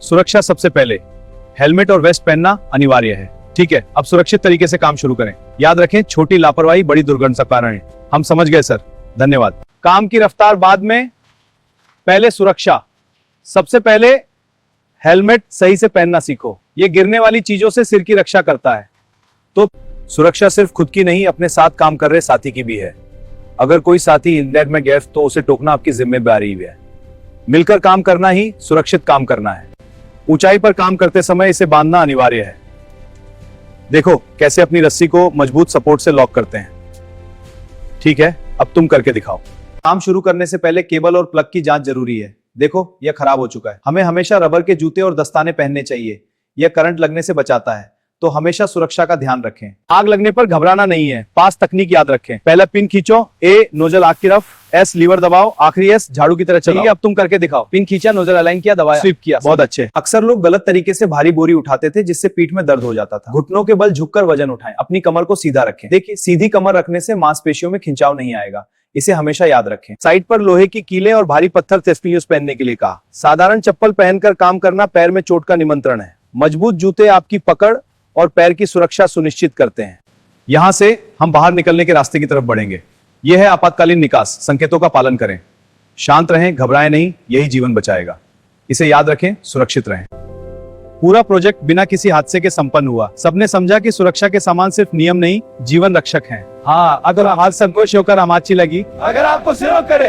सुरक्षा सबसे पहले। हेलमेट और वेस्ट पहनना अनिवार्य है। ठीक है, अब सुरक्षित तरीके से काम शुरू करें। याद रखें, छोटी लापरवाही बड़ी दुर्घटना का कारण है। हम समझ गए सर, धन्यवाद। काम की रफ्तार बाद में, पहले सुरक्षा। सबसे पहले हेलमेट सही से पहनना सीखो। यह गिरने वाली चीजों से सिर की रक्षा करता है। तो सुरक्षा सिर्फ खुद की नहीं, अपने साथ काम कर रहे साथी की भी है। अगर कोई साथी इंटरनेट में गैर तो उसे टोकना आपकी जिम्मेदारी है। मिलकर काम करना ही सुरक्षित काम करना है। ऊंचाई पर काम करते समय इसे बांधना अनिवार्य है। देखो कैसे अपनी रस्सी को मजबूत सपोर्ट से लॉक करते हैं। ठीक है, अब तुम करके दिखाओ। काम शुरू करने से पहले केबल और प्लग की जांच जरूरी है। देखो यह खराब हो चुका है। हमें हमेशा रबर के जूते और दस्ताने पहनने चाहिए। यह करंट लगने से बचाता है, तो हमेशा सुरक्षा का ध्यान रखें। आग लगने पर घबराना नहीं है। पास तकनीक याद रखें। पहला पिन खींचो, ए नोजल आग की तरफ, एस लीवर दबाओ, आखिरी एस झाड़ू की तरह चलिए। अब तुम करके दिखाओ। पिन खींचा, नोजल अलाइन किया, दबाया, स्वीप किया। बहुत अच्छे। अक्सर लोग गलत तरीके से भारी बोरी उठाते थे, जिससे पीठ में दर्द हो जाता था। घुटनों के बल झुककर वजन उठाएं। अपनी कमर को सीधा रखें। देखिए, सीधी कमर रखने से मांसपेशियों में खिंचाव नहीं आएगा। इसे हमेशा याद रखें। साइड पर लोहे की कीलें और भारी पत्थर टेस्पियोस पहनने के लिए कहा। साधारण चप्पल पहनकर काम करना पैर में चोट का निमंत्रण है। मजबूत जूते आपकी पकड़ और पैर की सुरक्षा सुनिश्चित करते हैं। यहां से हम बाहर निकलने के रास्ते की तरफ बढ़ेंगे। यह है आपातकालीन निकास। संकेतों का पालन करें। शांत रहें, घबराएं नहीं, यही जीवन बचाएगा। इसे याद रखें, सुरक्षित रहें। पूरा प्रोजेक्ट बिना किसी हादसे के संपन्न हुआ। सबने समझा कि सुरक्षा के सामान सिर्फ नियम नहीं, जीवन रक्षक हैं। हाँ, अगर हाथ संकोच होकर आमाची लगी, अगर आपको सिरों करे